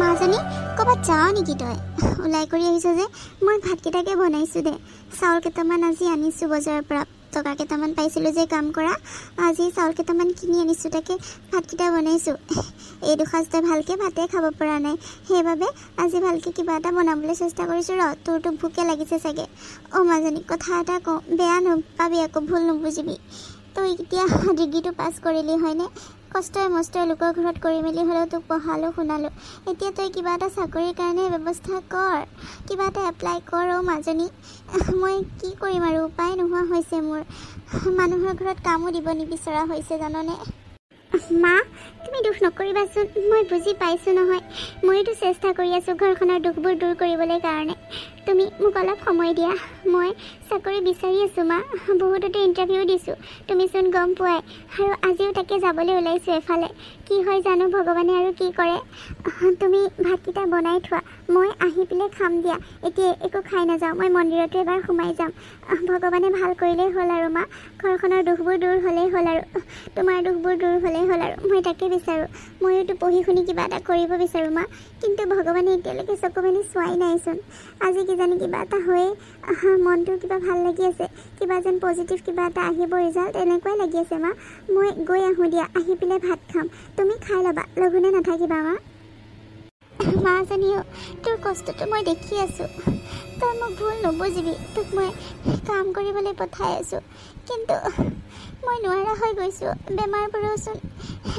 মাজনী ক'ৰবাত যাওঁ নেকি তই? ওলাই কৰি আহিছ যে? মই ভাতকেইটাকে বনাইছোঁ দে। চাউল কেইটামান আজি আনিছোঁ বজাৰৰ পৰা। টকা কেইটামান পাইছিলোঁ যে কাম কৰা, আজি চাউল কেইটামান কিনি আনিছোঁ, তাকে ভাতকেইটা বনাইছোঁ। এই দুসাঁজ তই ভালকৈ ভাতে খাব পৰা নাই, সেইবাবে আজি ভালকৈ কিবা এটা বনাবলৈ চেষ্টা কৰিছোঁ। তোৰতো ভোকে লাগিছে চাগে। মাজনী কথা এটা কওঁ, বেয়া নাপাবি আকৌ, ভুল নুবুজিবি। তই এতিয়া ডিগ্ৰীটো পাছ কৰিলি হয়নে? কষ্টই মষ্টই লোকৰ ঘৰত কৰি মেলি হ'লেও তোক পঢ়ালোঁ শুনালোঁ। এতিয়া তই কিবা এটা চাকৰিৰ কাৰণে ব্যৱস্থা কৰ, কিবা এটা এপ্লাই কৰ। মাজনী মই কি কৰিম আৰু, উপায় নোহোৱা হৈছে মোৰ। মানুহৰ ঘৰত কামো দিব নিবিচৰা হৈছে জাননে? মা তুমি দুখ নকৰিবাচোন, মই বুজি পাইছোঁ নহয়। মইতো চেষ্টা কৰি আছোঁ ঘৰখনৰ দুখবোৰ দূৰ কৰিবলৈ কাৰণে। তুমি মোক অলপ সময় দিয়া, মই চাকৰি বিচাৰি আছোঁ মা। বহুততে ইণ্টাৰভিউ দিছোঁ, তুমিচোন গম পোৱাই। আৰু আজিও তাকে যাবলৈ ওলাইছোঁ এফালে। কি হয় জানো, ভগৱানে আৰু কি কৰে। তুমি ভাতকেইটা বনাই থোৱা, মই আহি পেলাই খাম দিয়া। এতিয়া একো খাই নাযাওঁ, মই মন্দিৰতো এবাৰ সোমাই যাম। ভগৱানে ভাল কৰিলেই হ'ল আৰু মা। ঘৰখনৰ দুখবোৰ দূৰ হ'লেই হ'ল আৰু, তোমাৰ দুখবোৰ দূৰ হ'লেই হ'ল আৰু। মই তাকে বিচাৰোঁ। ময়োতো পঢ়ি শুনি কিবা এটা কৰিব বিচাৰোঁ মা, কিন্তু ভগৱানে এতিয়ালৈকে চকু মেলি চোৱাই নাইচোন। আজি কিজানি কিবা এটা হৈয়ে মনটো কিবা ভাল লাগি আছে, কিবা যেন পজিটিভ কিবা এটা আহিব ৰিজাল্ট, এনেকুৱাই লাগি আছে মা। মই গৈ আহোঁ দিয়া, আহি পেলাই ভাত খাম। তুমি খাই ল'বা, লঘোণে নাথাকিবা মা। মাজনীও তোৰ কষ্টটো মই দেখি আছোঁ, তই মোক ভুল নুবুজিবি। তোক মই কাম কৰিবলৈ পঠাই আছোঁ, কিন্তু মই নোৱাৰা হৈ গৈছোঁ। বেমাৰবোৰেওচোন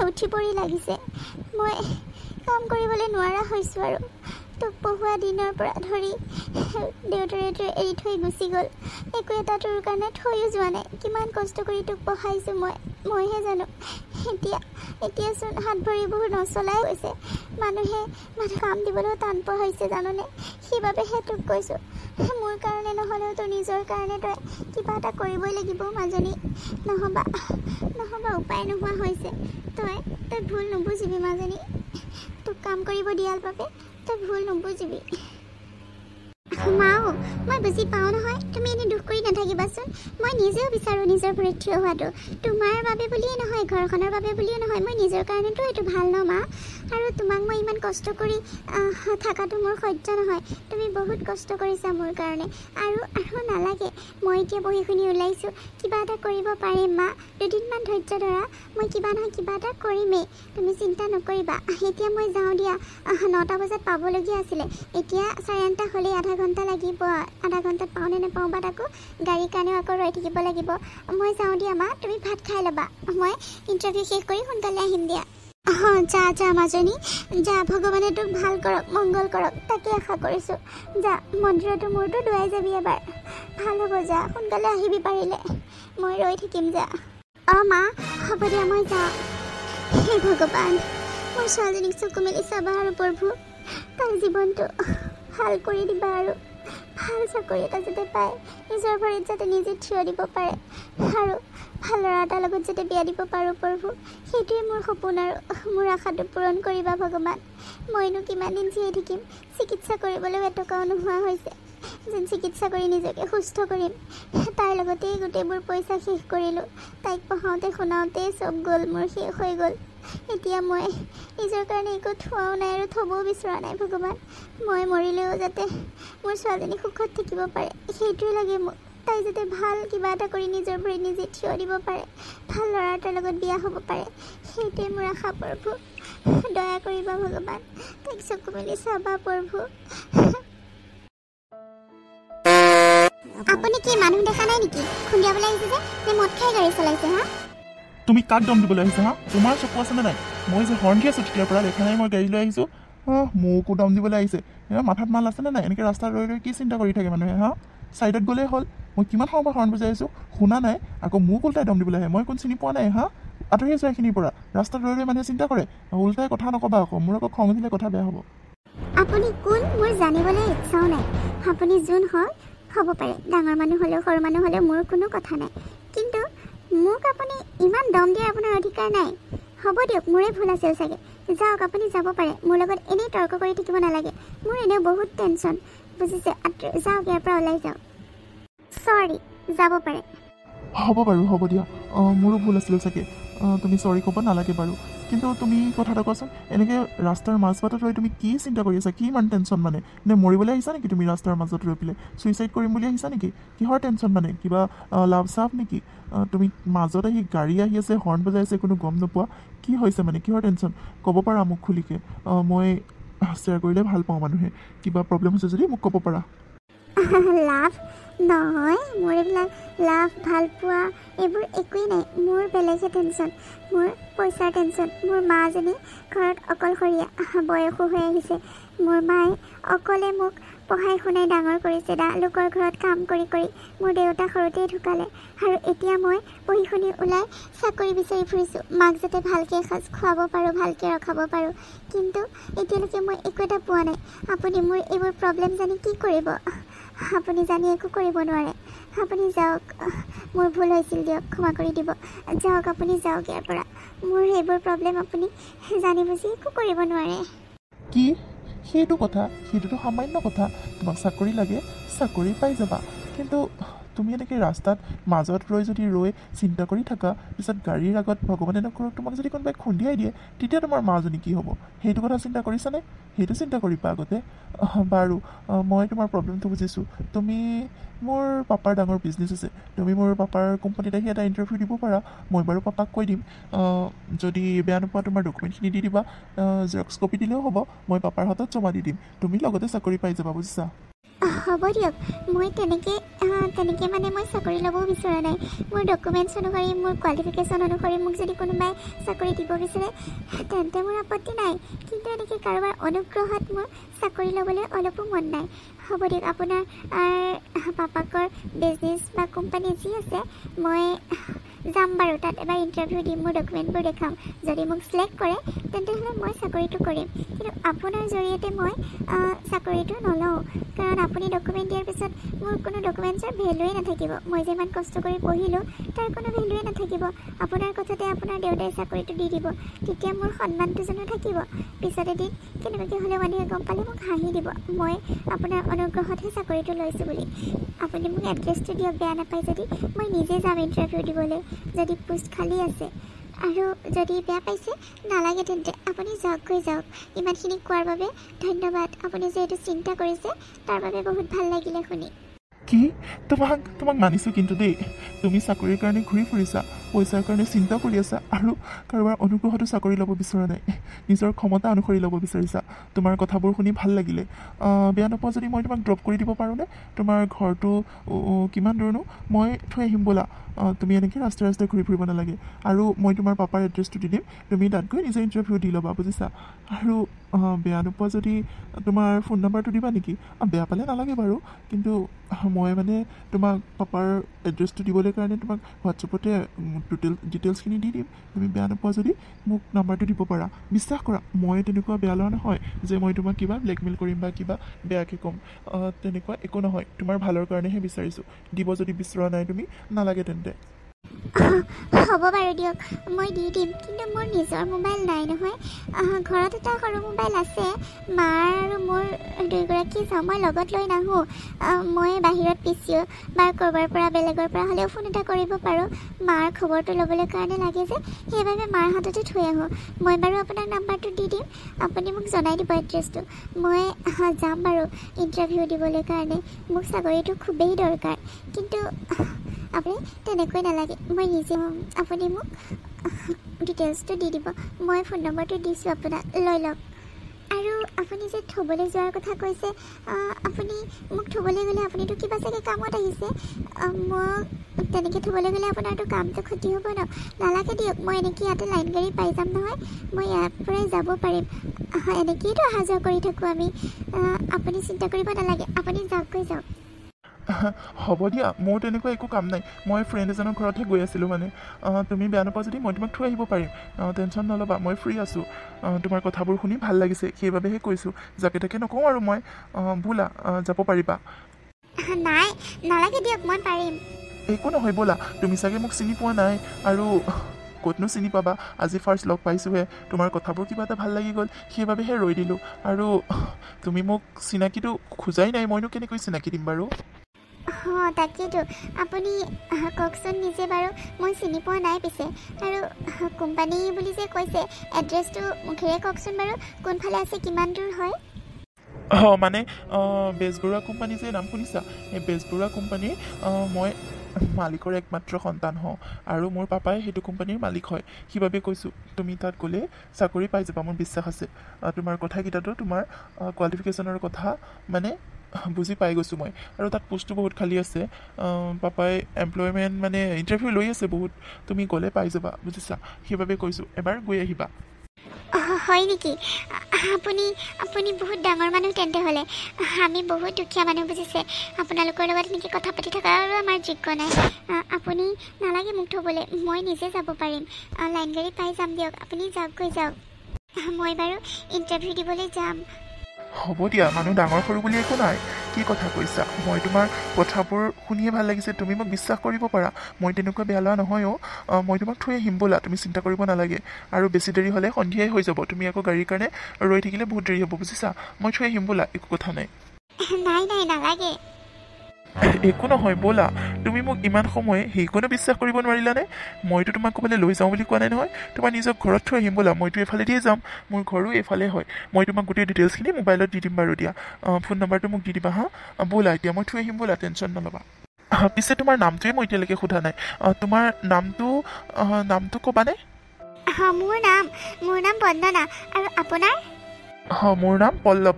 উঠি পৰি লাগিছে, মই কাম কৰিবলৈ নোৱাৰা হৈছোঁ আৰু। তোক পঢ়োৱা দিনৰ পৰা ধৰি দেউতাৰে এৰি থৈ গুচি গ'ল, একো এটা তোৰ কাৰণে থৈও যোৱা নাই। কিমান কষ্ট কৰি তোক পঢ়াইছোঁ মইহে জানো। এতিয়াচোন হাত ভৰিবোৰ নচলাই হৈছে, মানুহে কাম দিবলৈও টান পোৱা হৈছে জাননে। সেইবাবেহে তোক কৈছোঁ, মোৰ কাৰণে নহ'লেও তোৰ নিজৰ কাৰণে তই কিবা এটা কৰিবই লাগিব মাজনী। নহ'বা উপায় নোহোৱা হৈছে। তই ভুল নুবুজিবি মাজনী, তোক কাম কৰিব দিয়াৰ বাবে তই ভুল নুবুজিবি। মাও মই বুজি পাওঁ নহয়, তুমি এনেই দুখ কৰি নাথাকিবাচোন। মই নিজেও বিচাৰোঁ নিজৰ ভৰিত থিয় হোৱাটো, তোমাৰ বাবে বুলিয়ে নহয়, ঘৰখনৰ বাবে বুলিয়ে নহয়, মই নিজৰ কাৰণেতো এইটো ভাল ন মা। আৰু তোমাক মই ইমান কষ্ট কৰি থকাটো মোৰ সহ্য নহয়। তুমি বহুত কষ্ট কৰিছা মোৰ কাৰণে, আৰু নালাগে। মই এতিয়া পঢ়ি শুনি ওলাইছোঁ, কিবা এটা কৰিব পাৰিম মা। দুদিনমান ধৈৰ্য ধৰা, মই কিবা নহয় কিবা এটা কৰিমেই, তুমি চিন্তা নকৰিবা। এতিয়া মই যাওঁ দিয়া, 9টা বজাত পাবলগীয়া আছিলে, এতিয়া 9:30 হ'লেই, আধা ঘণ্টা লাগিব। আধা ঘণ্টাত পাওঁ নে নাপাওঁ বা আকৌ গাড়ীৰ কাৰণেও আকৌ ৰৈ থাকিব লাগিব। মই যাওঁ দিয়া মা, তুমি ভাত খাই ল'বা। মই ইণ্টাৰভিউ শেষ কৰি সোনকালে আহিম দিয়া। যা মাজনী যা, ভগৱানে তোক ভাল কৰক, মংগল কৰক, তাকে আশা কৰিছোঁ। যা, মন্দিৰতো মোৰতো দুৱাই যাবি এবাৰ, ভাল হ'ব। যা, সোনকালে আহিবি পাৰিলে, মই ৰৈ থাকিম। যা। মা হ'ব দিয়া, মই যাওঁ। হে ভগৱান, মোৰ ছোৱালীজনীক চকু মেলি চাবা আৰু প্ৰভু, তাইৰ জীৱনটো ভাল কৰি দিবা আৰু ভাল চাকৰি এটা যাতে পায়, নিজৰ ভৰিত যাতে নিজে থিয় দিব পাৰে, আৰু ভাল ল'ৰা এটাৰ লগত যাতে বিয়া দিব পাৰোঁ প্ৰভু। সেইটোৱে মোৰ সপোন, আৰু মোৰ আশাটো পূৰণ কৰিবা ভগৱান। মইনো কিমান দিন জীয়াই থাকিম, চিকিৎসা কৰিবলৈও এটকাও নোহোৱা হৈছে, যেন চিকিৎসা কৰি নিজকে সুস্থ কৰিম। তাইৰ লগতেই গোটেইবোৰ পইচা শেষ কৰিলোঁ, তাইক পঢ়াওঁতে শুনাওঁতেই চব গ'ল, মোৰ শেষ হৈ গ'ল। এতিয়া মই নিজৰ কাৰণে একো থোৱাও নাই আৰু থ'বও বিচৰা নাই ভগৱান। মই মৰিলেও যাতে মোৰ ছোৱালীজনী সুখত থাকিব পাৰে, সেইটোৱে লাগে মোক। তাই যাতে ভাল কিবা এটা কৰি নিজৰ ভৰিত নিজে থিয় দিব পাৰে, ভাল ল'ৰা এটাৰ লগত বিয়া হ'ব পাৰে, সেইটোৱে মোৰ আশা প্ৰভু। দয়া কৰিবা ভগৱান, তাইক চকু মেলি চাবা প্ৰভু। আপুনি কি মানুহ দেখা নাই নেকি? খুন্দিয়াবলৈ আহিছে যে, নে মদ খাই গাড়ী চলাইছে? তুমি কাক দম দিবলৈ আহিছা? তোমাৰ চকু আছেনে নাই? মই যে হৰ্ণ দি আছোঁ তেতিয়াৰ পৰা, দেখা নাই মই গাড়ী লৈ আহিছোঁ? মোকো দম দিবলৈ আহিছে। মাথাত মাল আছেনে নাই? এনেকৈ ৰাস্তাত ৰৈ কি চিন্তা কৰি থাকে মানুহে? ছাইডত গ'লেই হ'ল। মই কিমান সময়ৰ পৰা হৰ্ণ বজাই আছোঁ, শুনা নাই? আকৌ মোক উল্টাই দম দিবলৈ আহে। মই কোন চিনি পোৱা নাই? আঁতৰি আছোঁ এইখিনিৰ পৰা। ৰাস্তাত ৰৈ মানুহে চিন্তা কৰে। উল্টাই কথা নক'বা আকৌ, মোৰ আকৌ খং উঠিলে কথা বেয়া হ'ব। আপুনি কোন মোৰ জানিবলৈ ইচ্ছাও নাই। আপুনি যোন হয় হ'ব পাৰে, ডাঙৰ মানুহ হ'লেও সৰু মানুহ হ'লেও মোৰ কোনো কথা নাই, কিন্তু মোক আপুনি ইমান দম দিয়াৰ আপোনাৰ অধিকাৰ নাই। হ'ব দিয়ক, মোৰে ভুল আছিল চাগে। যাওক, আপুনি যাব পাৰে, মোৰ লগত এনেই তৰ্ক কৰি থাকিব নালাগে। মোৰ এনেও বহুত টেনশ্যন, বুজিছে? যাওক, ইয়াৰ পৰা ওলাই যাওক। চৰি, যাব পাৰে। হ'ব বাৰু, হ'ব দিয়া। মোৰো ভুল আছিল চাগে, তুমি চৰি ক'ব নালাগে বাৰু। কিন্তু তুমি কথা এটা কোৱাচোন এনেকৈ ৰাস্তাৰ মাজবাটত ৰৈ তুমি কি চিন্তা কৰি আছা কি ইমান টেনশ্যন মানে নে মৰিবলৈ আহিছা নেকি তুমি ৰাস্তাৰ মাজত ৰৈ পেলাই ছুইচাইড কৰিম বুলি আহিছা নেকি কিহৰ টেনশ্যন মানে কিবা লাভ চাভ নেকি তুমি মাজত আহি গাড়ী আহি আছে হৰ্ণ বজাই আছে কোনো গম নোপোৱা কি হৈছে মানে কিহৰ টেনশ্যন ক'ব পাৰা মোক খুলিকৈ মই শ্বেয়াৰ কৰিলে ভাল পাওঁ মানুহে কিবা প্ৰব্লেম হৈছে যদি মোক ক'ব পাৰা লাভ নহয় মোৰ এইবিলাক লাভ ভাল পোৱা এইবোৰ একোৱেই নাই মোৰ বেলেগহে টেনশ্যন মোৰ পইচাৰ টেনশ্যন মোৰ মাজনী ঘৰত অকলশৰীয়া বয়সো হৈ আহিছে মোৰ মায়ে অকলে মোক পঢ়াই শুনাই ডাঙৰ কৰিছে লোকৰ ঘৰত কাম কৰি কৰি মোৰ দেউতা সৰুতেই ঢুকালে আৰু এতিয়া মই পঢ়ি শুনি ওলাই চাকৰি বিচাৰি ফুৰিছোঁ মাক যাতে ভালকৈ এসাঁজ খুৱাব পাৰোঁ ভালকৈ ৰখাব পাৰোঁ কিন্তু এতিয়ালৈকে মই একো এটা পোৱা নাই আপুনি মোৰ এইবোৰ প্ৰব্লেম জানি কি কৰিব আপুনি জানি একো কৰিব নোৱাৰে আপুনি যাওক মোৰ ভুল হৈছিল দিয়ক ক্ষমা কৰি দিব যাওক আপুনি যাওক ইয়াৰ পৰা মোৰ সেইবোৰ প্ৰব্লেম আপুনি জানি বুজি একো কৰিব নোৱাৰে কি সেইটো কথা সেইটোতো সামান্য কথা তোমাক চাকৰি লাগে চাকৰি পাই যাবা কিন্তু তুমি এনেকৈ ৰাস্তাত মাজত ৰৈ চিন্তা কৰি থাকা পিছত গাড়ীৰ আগত ভগৱানে নকৰক তোমাক যদি কোনোবাই খুন্দিয়াই দিয়ে তেতিয়া তোমাৰ মাজনী কি হ'ব সেইটো কথা চিন্তা কৰিছানে সেইটো চিন্তা কৰিবা আগতে বাৰু মই তোমাৰ প্ৰব্লেমটো বুজিছোঁ তুমি মোৰ পাপাৰ ডাঙৰ বিজনেছ আছে তুমি মোৰ পাপাৰ কোম্পানীত আহি এটা ইণ্টাৰভিউ দিব পাৰা মই বাৰু পাপাক কৈ দিম যদি বেয়া নোপোৱা তোমাৰ ডকুমেণ্টখিনি দি দিবা জেৰক্স কপি দিলেও হ'ব মই পাপাৰ হাতত জমা দি দিম তুমি লগতে চাকৰি পাই যাবা বুজিছা হ'ব দিয়ক মই তেনেকৈ মানে মই চাকৰি ল'বও বিচৰা নাই মোৰ ডকুমেণ্টছ অনুসৰি মোৰ কোৱালিফিকেশ্যন অনুসৰি মোক যদি কোনোবাই চাকৰি দিব বিচাৰে তেন্তে মোৰ আপত্তি নাই কিন্তু এনেকৈ কাৰোবাৰ অনুগ্ৰহত মোৰ চাকৰি ল'বলৈ অলপো মন নাই হ'ব দিয়ক আপোনাৰ পাপাকৰ বিজনেছ বা কোম্পানী যি আছে মই যাম বাৰু তাত এবাৰ ইণ্টাৰভিউ দিম মোৰ ডকুমেণ্টবোৰ দেখাম যদি মোক চিলেক্ট কৰে তেন্তে হ'লে মই চাকৰিটো কৰিম কিন্তু আপোনাৰ জৰিয়তে মই চাকৰিটো নলওঁ কাৰণ আপুনি ডকুমেণ্ট দিয়াৰ পিছত মোৰ কোনো ডকুমেণ্টছৰ ভেলুৱে নাথাকিব মই যে ইমান কষ্ট কৰি পঢ়িলোঁ তাৰ কোনো ভেলুৱে নাথাকিব আপোনাৰ কথাতে আপোনাৰ দেউতাই চাকৰিটো দি দিব তেতিয়া মোৰ সন্মানটো জানো থাকিব পিছত এদিন কেনেবাকৈ হ'লে মানুহে গম পালে মোক হাঁহি দিব মই আপোনাৰ অনুগ্ৰহতহে চাকৰিটো লৈছোঁ বুলি আপুনি মোক এড্ৰেছটো দিয়ক বেয়া নাপায় যদি মই নিজে যাম ইণ্টাৰভিউ দিবলৈ যদি পোষ্ট খালী আছে আৰু যদি বেয়া পাইছে নালাগে তেন্তে আপুনি যাওকগৈ যাওক ইমানখিনি কোৱাৰ বাবে ধন্যবাদ আপুনি যে এইটো চিন্তা কৰিছে তাৰ বাবে বহুত ভাল লাগিলে শুনি কি তোমাক মানিছোঁ কিন্তু দেই তুমি চাকৰিৰ কাৰণে ঘূৰি ফুৰিছা পইচাৰ কাৰণে চিন্তা কৰি আছা আৰু কাৰোবাৰ অনুগ্ৰহতো চাকৰি ল'ব বিচৰা নাই নিজৰ ক্ষমতা অনুসৰি ল'ব বিচাৰিছা তোমাৰ কথাবোৰ শুনি ভাল লাগিলে বেয়া নোপোৱা যদি মই তোমাক ড্ৰপ কৰি দিব পাৰোঁনে তোমাৰ ঘৰটো কিমান দূৰনো মই থৈ আহিম ব'লা তুমি এনেকৈ ৰাস্তাই ৰাস্তাই ঘূৰি ফুৰিব নালাগে আৰু মই তোমাৰ পাপাৰ এড্ৰেছটো দি দিম তুমি তাত গৈ নিজে ইণ্টাৰভিউ দি ল'বা বুজিছা আৰু বেয়া নোপোৱা যদি তোমাৰ ফোন নাম্বাৰটো দিবা নেকি বেয়া পালে নালাগে বাৰু কিন্তু মই মানে তোমাক পাপাৰ এড্ৰেছটো দিবলৈ কাৰণে তোমাক হোৱাটছএপতে ডিটেইলছখিনি দি দিম তুমি বেয়া নোপোৱা যদি মোক নাম্বাৰটো দিব পাৰা বিশ্বাস কৰা মই তেনেকুৱা বেয়া লোৱা নহয় যে মই তোমাক কিবা ব্লেকমেইল কৰিম বা কিবা বেয়াকৈ ক'ম তেনেকুৱা একো নহয় তোমাৰ ভালৰ কাৰণেহে বিচাৰিছোঁ দিব যদি বিচৰা নাই তুমি নালাগে তেন্তে হ'ব বাৰু দিয়ক মই দি দিম কিন্তু মোৰ নিজৰ মোবাইল নাই নহয় ঘৰত এটা সৰু মোবাইল আছে মাৰ আৰু মোৰ দুয়োগৰাকী যাওঁ মই লগত লৈ নাহোঁ মই বাহিৰত পিচিও বা ক'ৰবাৰ পৰা বেলেগৰ পৰা হ'লেও ফোন এটা কৰিব পাৰোঁ মাৰ খবৰটো ল'বলৈ কাৰণে লাগে যে সেইবাবে মাৰ হাততে থৈ আহোঁ মই বাৰু আপোনাক নাম্বাৰটো দি দিম আপুনি মোক জনাই দিব এড্ৰেছটো মই যাম বাৰু ইণ্টাৰভিউ দিবলৈ কাৰণে মোক চাকৰিটো খুবেই দৰকাৰ কিন্তু আপুনি তেনেকৈ নালাগে মই নিজে আপুনি মোক ডিটেইলছটো দি দিব মই ফোন নম্বৰটো দিছোঁ আপোনাক লৈ লওক আৰু আপুনি যে থ'বলৈ যোৱাৰ কথা কৈছে আপুনি মোক থ'বলৈ গ'লে আপুনিতো কিবা চাগে কামত আহিছে মোক তেনেকৈ থ'বলৈ গ'লে আপোনাৰতো কামটো ক্ষতি হ'ব ন নালাগে দিয়ক মই এনেকৈ ইয়াতে লাইন গাড়ী পাই যাম নহয় মই ইয়াৰ পৰাই যাব পাৰিম এনেকৈয়েতো অহা যোৱা কৰি থাকোঁ আমি আপুনি চিন্তা কৰিব নালাগে আপুনি যাওকগৈ যাওক হ'ব দিয়া মোৰ তেনেকুৱা একো কাম নাই মই ফ্ৰেণ্ড এজনৰ ঘৰতহে গৈ আছিলোঁ মানে তুমি বেয়া নাপোৱা যদি মই তোমাক থৈ আহিব পাৰিম টেনশ্যন নল'বা মই ফ্ৰী আছোঁ তোমাৰ কথাবোৰ শুনি ভাল লাগিছে সেইবাবেহে কৈছোঁ যাকে তাকে নকওঁ আৰু মই ব'লা যাব পাৰিবা নাই নালাগে দিয়ক মই পাৰিম একো নহয় ব'লা তুমি চাগে মোক চিনি পোৱা নাই আৰু ক'তনো চিনি পাবা আজি ফাৰ্ষ্ট লগ পাইছোঁহে তোমাৰ কথাবোৰ কিবা এটা ভাল লাগি গ'ল সেইবাবেহে ৰৈ দিলোঁ আৰু তুমি মোক চিনাকিটো খোজাই নাই মইনো কেনেকৈ চিনাকি দিম বাৰু অঁ তাকেইতো আপুনি কওকচোন নিজে বাৰু মই চিনি পোৱা নাই পিছে আৰু কোম্পানী বুলি যে কৈছে এড্ৰেছটো মুখেৰে কওকচোন বাৰু কোনফালে আছে কিমান দূৰ হয় মানে বেজবৰুৱা কোম্পানী যে নাম শুনিছা এই বেজবৰুৱা কোম্পানীৰ মই মালিকৰ একমাত্ৰ সন্তান হওঁ আৰু মোৰ পাপাই সেইটো কোম্পানীৰ মালিক হয় সেইবাবে কৈছোঁ তুমি তাত গ'লে চাকৰি পাই যাবা মোৰ বিশ্বাস আছে তোমাৰ কথাকেইটাতো তোমাৰ কোৱালিফিকেশ্যনৰ কথা মানে বুজি পাই গৈছোঁ মই আৰু তাত পোষ্টটো বহুত খালী আছে পাপাই এমপ্লয়মেণ্ট মানে ইণ্টাৰভিউ লৈ আছে বহুত তুমি গ'লে পাই যাবা বুজিছা সেইবাবে কৈছোঁ এবাৰ গৈ আহিবা হয় নেকি আপুনি আপুনি বহুত ডাঙৰ মানুহ তেন্তে হ'লে আমি বহুত দুখীয়া মানুহ বুজিছে আপোনালোকৰ লগত এনেকৈ কথা পাতি থকা আৰু আমাৰ যোগ্য নাই আপুনি নালাগে মোক থ'বলৈ মই নিজে যাব পাৰিম লাইন গাড়ী পাই যাম দিয়ক আপুনি যাওক মই বাৰু ইণ্টাৰভিউ দিবলৈ যাম হ'ব দিয়া মানুহ ডাঙৰ সৰু বুলি একো নাই কি কথা কৈছা মই তোমাৰ কথাবোৰ শুনিয়ে ভাল লাগিছে তুমি মোক বিশ্বাস কৰিব পাৰা মই তেনেকুৱা বেয়া লোৱা নহয় মই তোমাক থৈ আহিম ব'লা তুমি চিন্তা কৰিব নালাগে আৰু বেছি দেৰি হ'লে সন্ধিয়াই হৈ যাব তুমি আকৌ গাড়ীৰ কাৰণে ৰৈ থাকিলে বহুত দেৰি হ'ব বুজিছা মই থৈ আহিম ব'লা একো কথা নাই নাই নালাগে একো নহয় ব'লা তুমি মোক ইমান সময় সেইকণো বিশ্বাস কৰিব নোৱাৰিলানে মইতো তোমাক ক'বলৈ লৈ যাওঁ বুলি কোৱা নাই নহয় তোমাৰ নিজৰ ঘৰত থৈ আহিম ব'লা মইতো এইফালেদিয়ে যাম মোৰ ঘৰো এইফালে হয় মই তোমাক গোটেই ডিটেইলছখিনি মোবাইলত দি দিম বাৰু দিয়া ফোন নম্বৰটো মোক দি দিবা হা ব'লা এতিয়া মই থৈ আহিম ব'লা টেনশ্যন নল'বা পিছে তোমাৰ নামটোৱে মই এতিয়ালৈকে সোধা নাই তোমাৰ নামটো ক'বানে মোৰ নাম বন্দনা আৰু আপোনাৰ মোৰ নাম পল্লৱ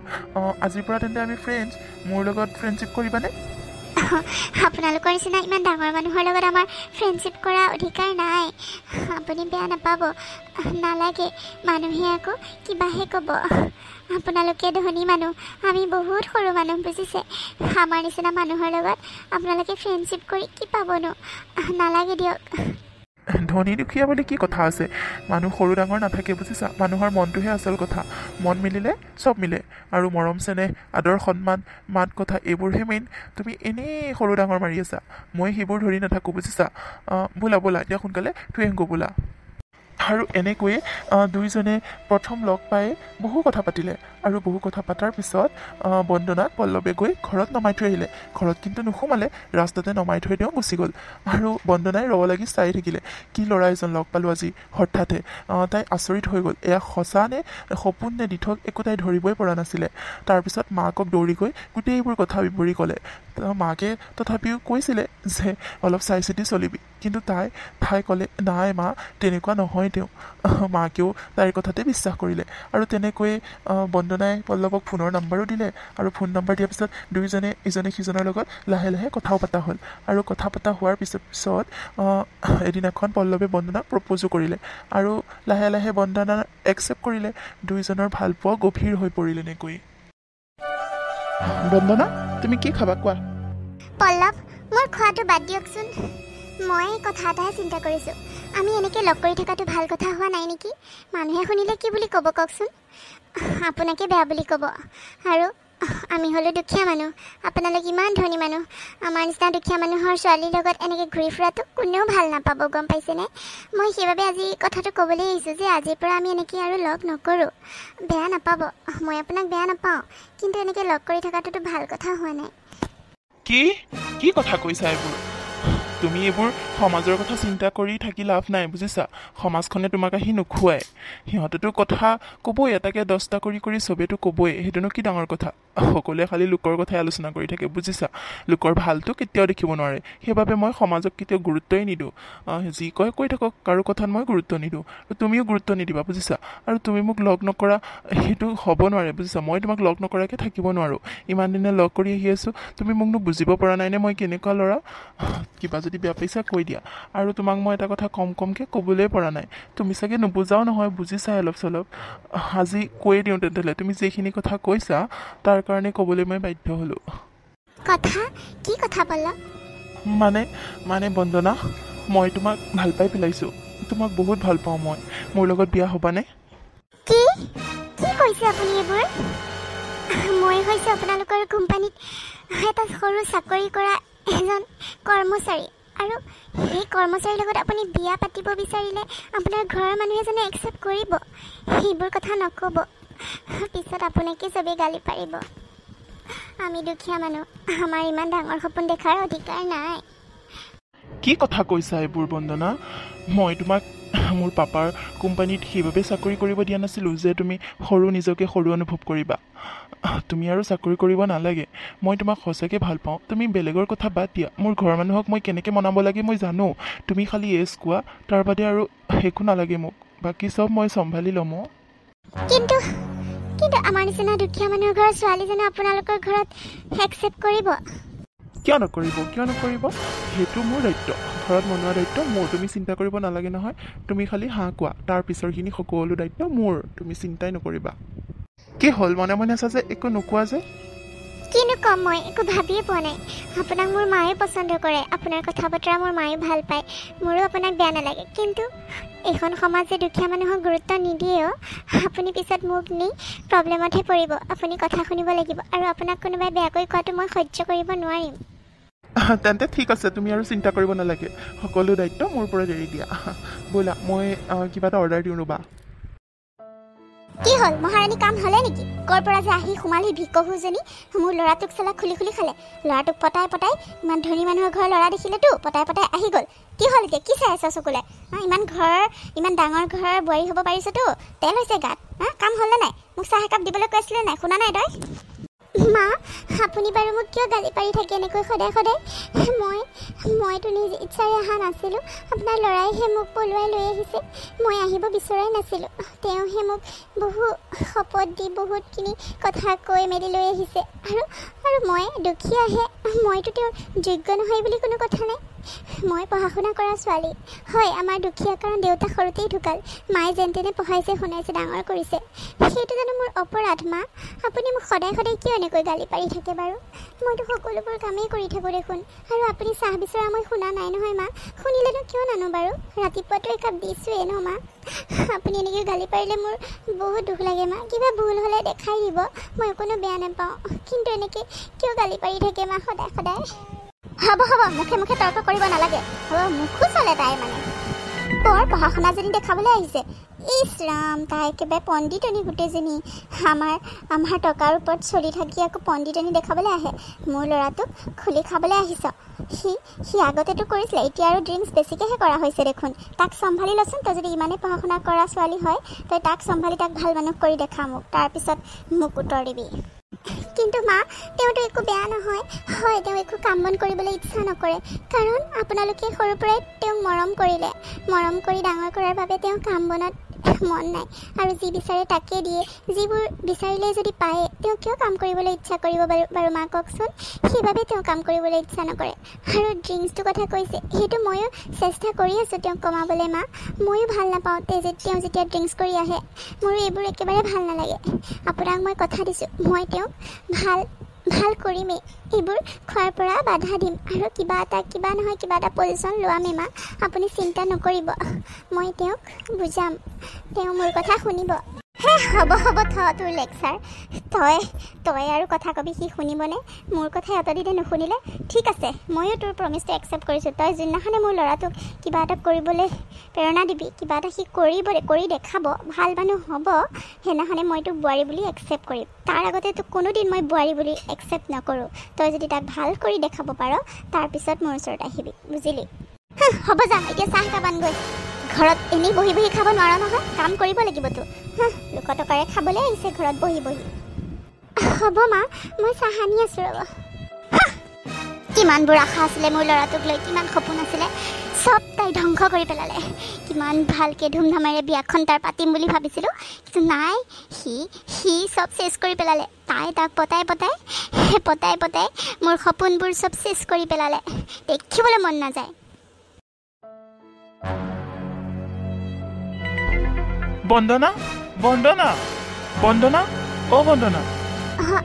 আজিৰ পৰা তেন্তে আমি ফ্ৰেণ্ডছ মোৰ লগত ফ্ৰেণ্ডশ্বিপ কৰিবানে আপোনালোকৰ নিচিনা ইমান ডাঙৰ মানুহৰ লগত আমাৰ ফ্ৰেণ্ডশ্বিপ কৰা অধিকাৰ নাই আপুনি বেয়া নাপাব নালাগে মানুহে আকৌ কিবাহে ক'ব আপোনালোকে ধনী মানুহ আমি বহুত সৰু মানুহ বুজিছে আমাৰ নিচিনা মানুহৰ লগত আপোনালোকে ফ্ৰেণ্ডশ্বিপ কৰি কি পাবনো নালাগে দিয়ক ধনী দুখীয়া বুলি কি কথা আছে মানুহ সৰু ডাঙৰ নাথাকে বুজিছা মানুহৰ মনটোহে আচল কথা মন মিলিলে চব মিলে আৰু মৰম চেনেহ আদৰ সন্মান মাত কথা এইবোৰহে মেইন তুমি এনেই সৰু ডাঙৰ মাৰি আছা মই সেইবোৰ ধৰি নাথাকোঁ বুজিছা ব'লা এতিয়া সোনকালে থৈ আহোঁ ব'লা আৰু এনেকৈয়ে দুইজনে প্ৰথম লগ পাই বহু কথা পাতিলে আৰু বহু কথা পতাৰ পিছত বন্দনাক পল্লৱে গৈ ঘৰত নমাই থৈ আহিলে ঘৰত কিন্তু নোসোমালে ৰাস্তাতে নমাই থৈ তেওঁ গুচি গ'ল আৰু বন্দনাই ৰব লাগি চাই থাকিলে কি ল'ৰা এজন লগ পালোঁ আজি হঠাতে তাই আচৰিত হৈ গ'ল এয়া সঁচা নে সপোন নে দিঠক একো তাই ধৰিবই পৰা নাছিলে তাৰপিছত মাকক দৌৰি গৈ গোটেইবোৰ কথা বিৱৰি ক'লে মাকে তথাপিও কৈছিলে যে অলপ চাই চিতি চলিবি কিন্তু তাই ক'লে নাই মা তেনেকুৱা নহয় তেওঁ মাকেও তাইৰ কথাতে বিশ্বাস কৰিলে আৰু তেনেকৈয়ে বন্দনাই পল্লৱক ফোনৰ নাম্বাৰো দিলে আৰু ফোন নাম্বাৰ দিয়াৰ পিছত দুয়োজনে ইজনে সিজনৰ লগত লাহে লাহে কথাও পতা হ'ল আৰু কথা পতা হোৱাৰ পিছত এদিনাখন পল্লৱে বন্দনাক প্ৰপ'জো কৰিলে আৰু লাহে লাহে বন্দনা একচেপ্ট কৰিলে দুয়োজনৰ ভালপোৱা গভীৰ হৈ পৰিল এনেকৈ বন্দনা তুমি কি খাবা কোৱা পল্লৱ মোৰ খোৱাটো বাদ দিয়কচোন মই কথা এটাহে চিন্তা কৰিছোঁ আমি এনেকৈ লগ কৰি থকাটো ভাল কথা হোৱা নাই নেকি মানুহে শুনিলে কি বুলি ক'ব কওকচোন আপোনাকে বেয়া বুলি ক'ব আৰু আমি হ'লোঁ দুখীয়া মানুহ আপোনালোক ইমান ধনী মানুহ আমাৰ নিচিনা দুখীয়া মানুহৰ ছোৱালীৰ লগত এনেকৈ ঘূৰি ফুৰাটো কোনেও ভাল নাপাব গম পাইছেনে মই সেইবাবে আজি কথাটো ক'বলৈ আহিছোঁ যে আজিৰ পৰা আমি এনেকৈ আৰু লগ নকৰোঁ বেয়া নাপাব মই আপোনাক বেয়া নাপাওঁ কিন্তু এনেকৈ লগ কৰি থকাটোতো ভাল কথা হোৱা নাই কি কথা কৈছা এইবোৰ তুমি এইবোৰ সমাজৰ কথা চিন্তা কৰি থাকি লাভ নাই বুজিছা সমাজখনে তোমাক আহি নোখোৱাই সিহঁতেতো কথা ক'বই এটাকে 10টা কৰি চবেতো ক'বই সেইটোনো কি ডাঙৰ কথা সকলোৱে খালি লোকৰ কথাই আলোচনা কৰি থাকে বুজিছা লোকৰ ভালটো কেতিয়াও দেখিব নোৱাৰে সেইবাবে মই সমাজক কেতিয়াও গুৰুত্বই নিদিওঁ যি কয় কৈ থাকক কাৰো কথাত মই গুৰুত্ব নিদিওঁ তুমিও গুৰুত্ব নিদিবা বুজিছা আৰু তুমি মোক লগ নকৰা সেইটো হ'ব নোৱাৰে বুজিছা মই তোমাক লগ নকৰাকৈ থাকিব নোৱাৰোঁ ইমান দিনে লগ কৰি আহি আছোঁ তুমি মোকনো বুজিব পৰা নাইনে মই কেনেকুৱা ল'ৰা কিবা যদি বেয়া পাইছা কৈ দিয়া আৰু তোমাক মই এটা কথা কমকৈ ক'বলৈ পৰা নাই তুমি চাগে নুবুজাও নহয় বুজিছা অলপ চলপ আজি কৈয়ে দিওঁ তেন্তে তুমি যিখিনি কথা কৈছা তাৰ কাৰণে ক'বলৈ মই বাধ্য হ'লোঁ কি কথা পল্লৱ মানে বন্দনা মই তোমাক ভাল পাই পেলাইছোঁ তোমাক বহুত ভাল পাওঁ মই মোৰ লগত বিয়া হ'বানে কি কৈছে আপুনি এইবোৰ মই হৈছোঁ আপোনালোকৰ কোম্পানীত এটা সৰু চাকৰি কৰা এজন কৰ্মচাৰী আৰু সেই কৰ্মচাৰীৰ লগত আপুনি বিয়া পাতিব বিচাৰিলে আপোনাৰ ঘৰৰ মানুহে জানো একচেপ্ট কৰিব সেইবোৰ কথা নক'ব পিছত আপোনাকে চবেই গালি পাৰিব আমি দুখীয়া মানুহ, আমাৰ ইমান ডাঙৰ সপোন দেখাৰ অধিকাৰ নাই। কি কথা কৈছা এইবোৰ বন্দনা? মই তোমাক মোৰ পাপাৰ কোম্পানীত সেইবাবে চাকৰি কৰিব দিয়া নাছিলোঁ যে তুমি নিজকে সৰু অনুভৱ কৰিবা। তুমি আৰু চাকৰি কৰিব নালাগে। মই তোমাক সঁচাকৈ ভাল পাওঁ। তুমি বেলেগৰ কথা বাদ দিয়া। মোৰ ঘৰৰ মানুহক মই কেনেকৈ মনাব লাগে মই জানো। তুমি খালি এজ কোৱা, তাৰ বাদে আৰু একো নালাগে মোক। বাকী চব মই চম্ভালি ল'ম। কিন্তু আমাৰ নিচিনা দুখীয়া মানুহৰ ঘৰৰ ছোৱালীজনে আপোনালোকৰ ঘৰত একচেপ্ট কৰিব? কিয় নকৰিব? সেইটো মোৰ দায়িত্ব, ঘৰত মনোৱা দায়িত্ব মোৰ। তুমি চিন্তা কৰিব নালাগে নহয়। তুমি খালি হাঁহ কোৱা, তাৰ পিছৰখিনি সকলো দায়িত্ব মোৰ। তুমি চিন্তাই নকৰিবা। কি হ'ল মনে মনে আছা যে, একো নোকোৱা যে? কিনো কম, মই একো ভাবিয়ে পোৱা নাই। আপোনাক মোৰ মায়ে পচন্দ কৰে, আপোনাৰ কথা বতৰা মোৰ মায়ে ভাল পায়, মোৰো আপোনাক বেয়া নালাগে। কিন্তু এইখন সমাজে দুখীয়া মানুহক গুৰুত্ব নিদিয়েও। আপুনি পিছত মোক নি প্ৰব্লেমতহে পৰিব। আপুনি কথা শুনিব লাগিব, আৰু আপোনাক কোনোবাই বেয়াকৈ কোৱাটো মই সহ্য কৰিব নোৱাৰিম। তেন্তে ঠিক আছে, তুমি আৰু চিন্তা কৰিব নালাগে। সকলো দায়িত্ব মোৰ ওপৰত এৰি দিয়া। ব'লা মই কিবা এটা অৰ্ডাৰ দিওঁ ৰ'বা। কি হ'ল মহাৰাণী, কাম হ'লে নেকি? ক'ৰ পৰা যে আহি সোমালি ভিকহুজনী, মোৰ ল'ৰাটোক চালা খুলি খালে। ল'ৰাটোক পতাই ইমান ধনী মানুহৰ ঘৰৰ ল'ৰা দেখিলেতো পতাই আহি গ'ল। কি হ'ল এতিয়া? কি চাই আছা চকুলে? ইমান ডাঙৰ ঘৰৰ বোৱাৰী হ'ব পাৰিছতো, তেল হৈছে গাত। কাম হ'লনে নাই? মোক চাহ একাপ দিবলৈ কৈছিলে নাই? শুনা নাই তই? মা, আপুনি বাৰু মোক কিয় গালি পাৰি থাকে এনেকৈ সদায়? মইতো নিজ ইচ্ছাৰে অহা নাছিলোঁ। আপোনাৰ ল'ৰাইহে মোক পলুৱাই লৈ আহিছে। মই আহিব বিচৰাই নাছিলোঁ। তেওঁহে মোক বহু শপত দি বহুতখিনি কথা কৈ মেলি লৈ আহিছে। আৰু মই দুখীয়াহে, মইতো তেওঁৰ যোগ্য নহয় বুলি কোনো কথা নাই। মই পঢ়া শুনা কৰা ছোৱালী হয়। আমাৰ দুখীয়া কাৰণ দেউতা সৰুতেই ঢুকাল। মায়ে যেন তেনে পঢ়াইছে শুনাইছে ডাঙৰ কৰিছে। সেইটো জানো মোৰ অপৰাধ? মা, আপুনি মোক সদায় কিয় এনেকৈ গালি পাৰি থাকে বাৰু? মইতো সকলোবোৰ কামেই কৰি থাকোঁ দেখোন। আৰু আপুনি চাহ বিচৰা মই শুনা নাই নহয় মা। শুনিলেনো কিয় নানো বাৰু? ৰাতিপুৱাতো একাপ দিছোঁৱেই ন মা। আপুনি এনেকৈ গালি পাৰিলে মোৰ বহুত দুখ লাগে মা। কিবা ভুল হ'লে দেখাই দিব, মই কোনো বেয়া নাপাওঁ। কিন্তু এনেকৈ কিয় গালি পাৰি থাকে মা সদায়? হ'ব, মুখে তৰ্ক কৰিব নালাগে। মুখো চলে তাই মানে। বৰ পঢ়া শুনা যেনি দেখাবলৈ আহিছে। ইছ ৰাম, তাই একেবাৰে পণ্ডিতনী গোটেইজনী। আমাৰ টকাৰ ওপৰত চলি থাকি আকৌ পণ্ডিতনী দেখাবলৈ আহে। মোৰ ল'ৰাটোক খুলি খাবলৈ আহিছ। সি আগতেতো কৰিছিলে, এতিয়া আৰু ড্ৰিংকছ বেছিকৈহে কৰা হৈছে দেখোন। তাক চম্ভালি লচোন। তই যদি ইমানেই পঢ়া শুনা কৰা ছোৱালী হয়, তই তাক চম্ভালি তাক ভাল মানুহ কৰি দেখা মোক, তাৰপিছত মোক উত্তৰ দিবি। কিন্তু মা, তেওঁতো একো বেয়া নহয়। হয়, তেওঁ একো কাম বন কৰিবলৈ ইচ্ছা নকৰে, কাৰণ আপোনালোকে সৰুৰ পৰাই তেওঁক মৰম কৰিলে। মৰম কৰি ডাঙৰ কৰাৰ বাবে তেওঁ কাম বনত মন নাই, আৰু যি বিচাৰে তাকে দিয়ে। যিবোৰ বিচাৰিলে যদি পায়, তেওঁ কিয় কাম কৰিবলৈ ইচ্ছা কৰিব বাৰু মা কওকচোন? সেইবাবে তেওঁ কাম কৰিবলৈ ইচ্ছা নকৰে। আৰু ড্ৰিংকছটোৰ কথা কৈছে, সেইটো ময়ো চেষ্টা কৰি আছোঁ তেওঁক কমাবলৈ মা। ময়ো ভাল নাপাওঁ তেওঁ যেতিয়া ড্ৰিংকছ কৰি আহে। মোৰো এইবোৰ একেবাৰে ভাল নালাগে। আপোনাক মই কথা দিছোঁ, মই তেওঁক ভাল কৰিমেই। এইবোৰ খোৱাৰ পৰা বাধা দিম, আৰু কিবা এটা পজিশ্যন লোৱামেই মা। আপুনি চিন্তা নকৰিব, মই তেওঁক বুজাম, তেওঁ মোৰ কথা শুনিব। হ'ব থ তোৰ লেকচাৰ। তই আৰু কথা কবি, সি শুনিবনে? মোৰ কথা এতদিনে নুশুনিলে? ঠিক আছে, ময়ো তোৰ প্ৰমিছটো একচেপ্ট কৰিছোঁ। তই যোনদিনাখনে মোৰ ল'ৰাটোক কিবা এটা কৰিবলৈ প্ৰেৰণা দিবি, কিবা এটা সি কৰি দেখাব, ভাল মানুহ হ'ব, সেইদিনাখনে মই তোক বোৱাৰী বুলি একচেপ্ট কৰিম। তাৰ আগতে তোক কোনোদিন মই বোৱাৰী বুলি একচেপ্ট নকৰোঁ। তই যদি তাক ভাল কৰি দেখাব পাৰ, তাৰপিছত মোৰ ওচৰত আহিবি, বুজিলি? হ'ব, যাম এতিয়া। চাহ একাপ আনগৈ। ঘৰত এনেই বহি খাব নোৱাৰ নহয়, কাম কৰিব লাগিবতো। লোক টকাৰে খাবলৈ আহিছে ঘৰত বহি। হ'ব মা, মই চাহ আনি আছোঁ ৰ'ব। কিমানবোৰ আশা আছিলে মোৰ ল'ৰাটোক লৈ, কিমান সপোন আছিলে, চব তাই ধ্বংস কৰি পেলালে। কিমান ভালকৈ ধুমধামেৰে বিয়াখন তাৰ পাতিম বুলি ভাবিছিলোঁ, কিন্তু নাই, সি চব চেছ কৰি পেলালে। তাক পতাই মোৰ সপোনবোৰ চব চেছ কৰি পেলালে। দেখিবলৈ মন নাযায়। বন্দনা, অ বন্দনা,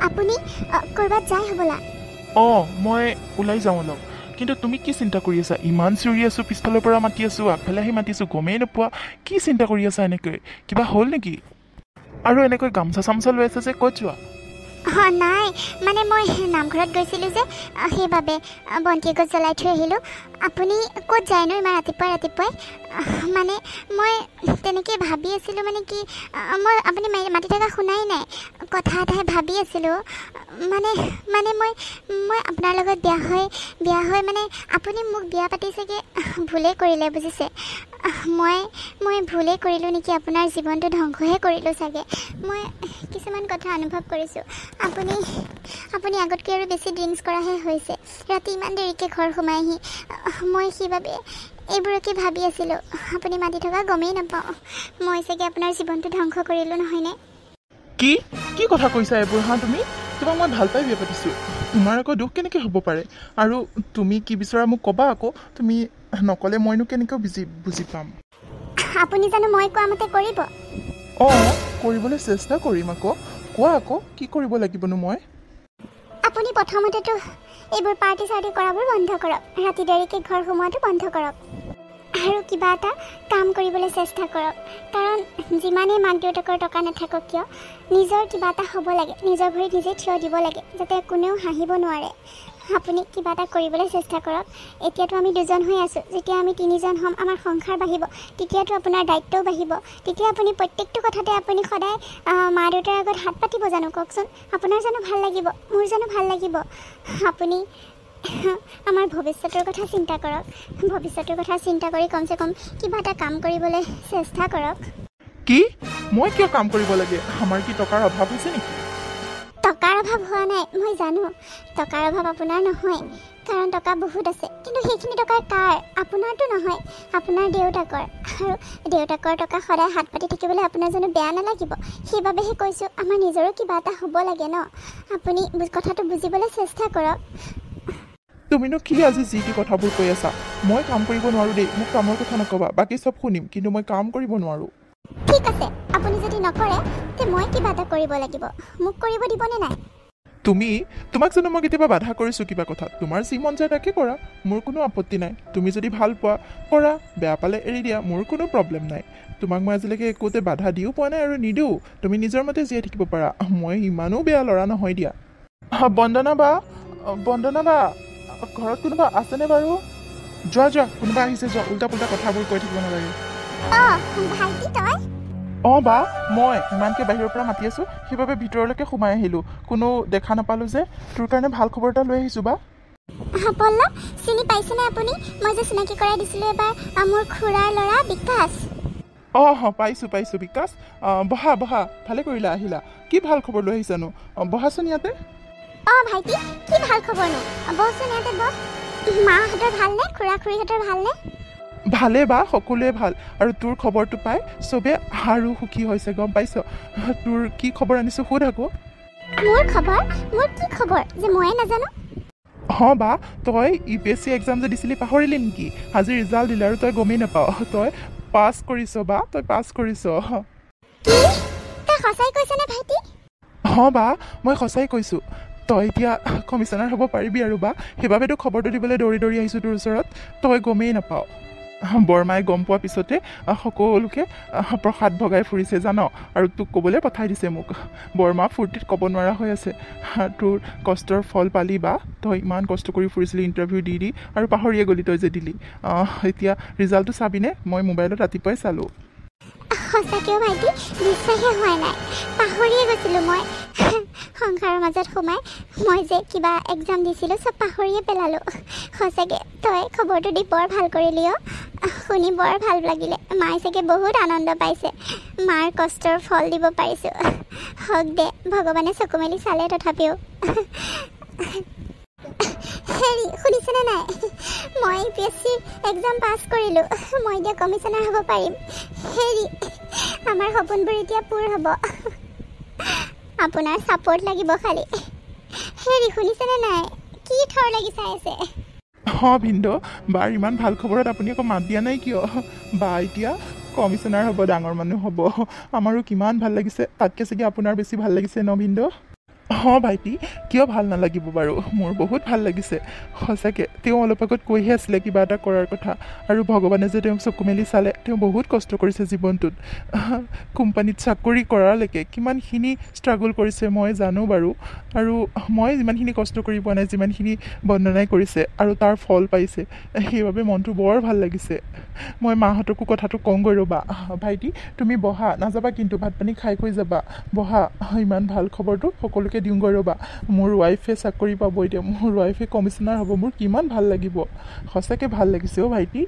আপুনি ক'ৰবাত যায় হ'বলা? মই ওলাই যাওঁ অলপ। কিন্তু তুমি কি চিন্তা কৰি আছা? ইমান চিঞৰি আছোঁ, পিছফালৰ পৰা মাতি আছোঁ, আগফালে আহি মাতিছোঁ, গমেই নোপোৱা। কি চিন্তা কৰি আছা এনেকৈ? কিবা হ'ল নেকি? আৰু এনেকৈ গামোচা চামোচা লৈ আছা যে, ক'ত যোৱা? নাই, মানে মই নামঘৰত গৈছিলোঁ যে, সেইবাবে বন্তি এগছ জ্বলাই থৈ আহিলোঁ। আপুনি ক'ত যায়নো ইমান ৰাতিপুৱাই মানে মই তেনেকৈ ভাবি আছিলোঁ মানে কি মই আপুনি মাতি থকা শুনাই নাই কথা এটাহে ভাবি আছিলোঁ মানে মই আপোনাৰ লগত বিয়া হৈ মানে আপুনি মোক বিয়া পাতি চাগে ভুলেই কৰিলে বুজিছে মই ভুলেই কৰিলোঁ নেকি আপোনাৰ জীৱনটো ধ্বংসহে কৰিলোঁ চাগে মই কিছুমান কথা অনুভৱ কৰিছোঁ আপুনি আগতকৈ আৰু বেছি ড্ৰিংকছ কৰাহে হৈছে ৰাতি ইমান দেৰিকৈ ঘৰ সোমাইহি মই সেইবাবে এইবোৰকে ভাবি আছিলোঁ আপুনি মাতি থকা গমেই নাপাওঁ মই চাগে আপোনাৰ জীৱনটো ধ্বংস কৰিলোঁ নহয়নে কি কথা কৈছা এইবোৰ তুমি তোমাক মই ভাল পাই বিয়া পাতিছোঁ তোমাৰ আকৌ দুখ কেনেকৈ হ'ব পাৰে আৰু তুমি কি বিচৰা মোক ক'বা আকৌ তুমি নক'লে মইনো কেনেকৈ বুজি পাম আপুনি জানো মই কোৱা মতে কৰিব কৰিবলৈ চেষ্টা কৰিম আকৌ কোৱা আকৌ কি কৰিব লাগিবনো মই আপুনি প্ৰথমতেতো এইবোৰ পাৰ্টি চাৰ্টি কৰাবোৰ বন্ধ কৰক ৰাতি দেৰিকৈ ঘৰ সোমোৱাটো বন্ধ কৰক আৰু কিবা এটা কাম কৰিবলৈ চেষ্টা কৰক কাৰণ যিমানেই মাক দেউতাকৰ টকা নাথাকক কিয় নিজৰ কিবা এটা হ'ব লাগে নিজৰ ভৰিত নিজে থিয় দিব লাগে যাতে কোনেও হাঁহিব নোৱাৰে আপুনি কিবা এটা কৰিবলৈ চেষ্টা কৰক এতিয়াতো আমি দুজন হৈ আছোঁ যেতিয়া আমি তিনিজন হ'ম আমাৰ সংসাৰ বাঢ়িব তেতিয়াতো আপোনাৰ দায়িত্বও বাঢ়িব তেতিয়া আপুনি প্ৰত্যেকটো কথাতে আপুনি সদায় মা দেউতাৰ আগত হাত পাতিব জানো কওকচোন আপোনাৰ জানো ভাল লাগিব মোৰ জানো ভাল লাগিব আপুনি আমাৰ ভৱিষ্যতৰ কথা চিন্তা কৰক ভৱিষ্যতৰ কথা চিন্তা কৰি কমচে কম কিবা এটা কাম কৰিবলৈ চেষ্টা কৰক কি মই কিয় কাম কৰিব লাগে আমাৰ কি টকাৰ অভাৱ হৈছে নেকি টকাৰ অভাৱ হোৱা নাই মই জানো টকাৰ অভাৱ আপোনাৰ নহয় কাৰণ টকা বহুত আছে কিন্তু সেইখিনি টকাৰ কাৰ আপোনাৰতো নহয় আপোনাৰ দেউতাকৰ আৰু দেউতাকৰ টকা সদায় হাত পাতি থাকিবলৈ আপোনাৰ জানো বেয়া নালাগিব সেইবাবেহে কৈছোঁ আমাৰ নিজৰো কিবা এটা হ'ব লাগে ন আপুনি কথাটো বুজিবলৈ চেষ্টা কৰক তুমিনো কি আজি যি কি কথাবোৰ কৈ আছা মই কাম কৰিব নোৱাৰোঁ দেই মোক কামৰ কথা নক'বা বাকী চব শুনিম কিন্তু মই কাম কৰিব নোৱাৰোঁ ঠিক আছে আপুনি যদি নকৰে তে মই কিবা এটা কৰিব লাগিব মোক কৰিব দিবনে নাই তোমাক জানো মই কেতিয়াবা বাধা কৰিছোঁ কিবা কথা তোমাৰ যি মন যায় তাকে কৰা মোৰ কোনো আপত্তি নাই তুমি যদি ভাল পোৱা কৰা বেয়া পালে এৰি দিয়া মোৰ কোনো প্ৰব্লেম নাই তোমাক মই আজিলৈকে একোতে বাধা দিও পোৱা নাই আৰু নিদিওঁ তুমি নিজৰ মতে জীয়াই থাকিব পাৰা মই ইমানো বেয়া ল'ৰা নহয় দিয়া বন্দনা বা ঘৰত কোনোবা আছেনে বাৰু যোৱা কোনোবা আহিছে যোৱা উল্টা পুল্টা কথাবোৰ কৈ থাকিব নালাগে বা মই ইমানকৈ বাহিৰৰ পৰা মাতি আছোঁ সেইবাবে ভিতৰলৈকে সোমাই আহিলোঁ কোনো দেখা নাপালোঁ যে তোৰ কাৰণে ভাল খবৰ এটা লৈ আহিছোঁ বা পল্লৱ চিনি পাইছেনে আপুনি মই যে চিনাকি কৰাই দিছিলোঁ এবাৰ মোৰ খুৰাৰ ল'ৰা বিকাশ পাইছোঁ বিকাশ বহা ভালে কৰিলা আহিলা কি ভাল খবৰ লৈ আহিছানো বহাচোন ইয়াতে ভাইটি কি ভাল খবৰনো বহচোন ইয়াতে বহ মাহঁতৰ ভালনে খুৰা খুৰীহঁতৰ ভালনে ভালে বা সকলোৱে ভাল আৰু তোৰ খবৰটো পাই চবে আৰু সুখী হৈছে গম পাইছ তোৰ কি খবৰ আনিছোঁ সোধ আকৌ মোৰ কি খবৰ যে ময়ে নাজানো বা তই UPSC এক্সাম যে দিছিলি পাহৰিলি নেকি আজি ৰিজাল্ট দিলে আৰু তই গমেই নাপাৱ তই পাছ কৰিছ সঁচাই কৈছেনে ভাইটি বা মই সঁচাই কৈছোঁ তই এতিয়া কমিশ্যনাৰ হ'ব পাৰিবি আৰু বা সেইবাবেতো খবৰটো দিবলৈ দৌৰি আহিছোঁ তোৰ ওচৰত তই গমেই নাপাৱ বৰমাই গম পোৱাৰ পিছতে সকলোকে প্ৰসাদ ভগাই ফুৰিছে জান আৰু তোক ক'বলৈ পঠাই দিছে মোক বৰমা ফূৰ্তিত ক'ব নোৱাৰা হৈ আছে তোৰ কষ্টৰ ফল পালি বা তই ইমান কষ্ট কৰি ফুৰিছিলি ইণ্টাৰভিউ দি আৰু পাহৰিয়ে গ'লি তই যে দিলি এতিয়া ৰিজাল্টটো চাবিনে মই মোবাইলত ৰাতিপুৱাই চালোঁ সঁচাকৈও ভাইটি বিশ্বাসে হোৱা নাই পাহৰিয়ে গৈছিলোঁ মই সংসাৰৰ মাজত সোমাই মই যে কিবা এক্সাম দিছিলোঁ চব পাহৰিয়ে পেলালোঁ সঁচাকৈ তই খবৰটো দি বৰ ভাল কৰিলি শুনি বৰ ভাল লাগিলে মায়ে চাগে বহুত আনন্দ পাইছে মাৰ কষ্টৰ ফল দিব পাৰিছোঁ হওক দে ভগৱানে চকু মেলি চালে তথাপিও হেৰি শুনিছেনে নাই মই UPSC এক্সাম পাছ কৰিলোঁ মই এতিয়া কমিশ্যনাৰ হ'ব পাৰিম হেৰি আমাৰ সপোনবোৰ এতিয়া পূৰ হ'ব আপোনাৰ ছাপোৰ্ট লাগিব খালি হেৰি শুনিছেনে নাই কি থৰ লাগি চাই আছে ভিনদেউ বাৰ ইমান ভাল খবৰত আপুনি আকৌ মাত দিয়া নাই কিয় বা এতিয়া কমিশ্যনাৰ হ'ব ডাঙৰ মানুহ হ'ব আমাৰো কিমান ভাল লাগিছে তাতকৈ চাগে আপোনাৰ বেছি ভাল লাগিছে ন ভিনদেউ অঁ ভাইটি, কিয় ভাল নালাগিব বাৰু, মোৰ বহুত ভাল লাগিছে সঁচাকৈ। তেওঁ অলপ আগত কৈহে আছিলে কিবা এটা কৰাৰ কথা, আৰু ভগৱানে যে তেওঁক চকু মেলি চালে। তেওঁ বহুত কষ্ট কৰিছে জীৱনটোত, কোম্পানীত চাকৰি কৰালৈকে কিমানখিনি ষ্ট্ৰাগল কৰিছে মই জানো বাৰু। আৰু মই যিমানখিনি কষ্ট কৰি পোৱা নাই, যিমানখিনি বন্দনাই কৰিছে আৰু তাৰ ফল পাইছে, সেইবাবে মনটো বৰ ভাল লাগিছে। মই মাহঁতকো কথাটো কওঁগৈ ৰ'বা। ভাইটি তুমি বহা, নাযাবা কিন্তু, ভাত পানী খাই কৈ যাবা, বহা। ইমান ভাল খবৰটো সকলোকে দিওঁগৈ ৰ'বা। মোৰ ৱাইফে চাকৰি পাব এতিয়া, মোৰ ৱাইফে কমিশ্যনাৰ হ'ব, মোৰ কিমান ভাল লাগিব। সঁচাকৈ ভাল লাগিছে অ' ভাইটি।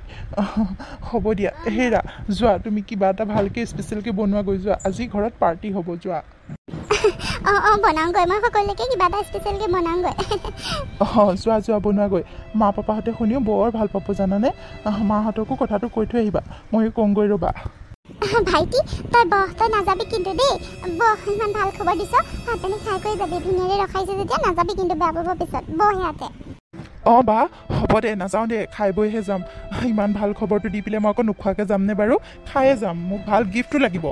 হ'ব দিয়া, হেৰা যোৱা, তুমি কিবা এটা ভালকৈ স্পেচিয়েলকৈ বনোৱাগৈ যোৱা, আজি ঘৰত পাৰ্টি হ'ব, যোৱা। অঁ বনাওঁগৈ, মই সকলোকে কিবা এটা স্পেচিয়েলকৈ বনাওঁগৈ। যোৱা যোৱা, বনোৱাগৈ। মা পাপাহঁতে শুনিও বৰ ভাল পাব জানানে। মাহঁতকো কথাটো কৈ থৈ আহিবা, ময়ো কওঁগৈ ৰ'বা। ভাইটি তই নাযাবি কিন্তু দেই, ইমান ভাল খবৰ দিছ, ভাত পানী খাই কৰি যাবি, ধুনীয়াকৈ ৰখাইছে যেতিয়া নাযাবি কিন্তু, বেয়া পাব পিছত, ইয়াতে। অঁ বা হ'ব দে, নাযাওঁ দে, খাই বৈহে যাম। ইমান ভাল খবৰটো দি পেলাই মই আকৌ নোখোৱাকৈ যামনে বাৰু, খায়ে যাম, মোক ভাল গিফ্টটো লাগিব।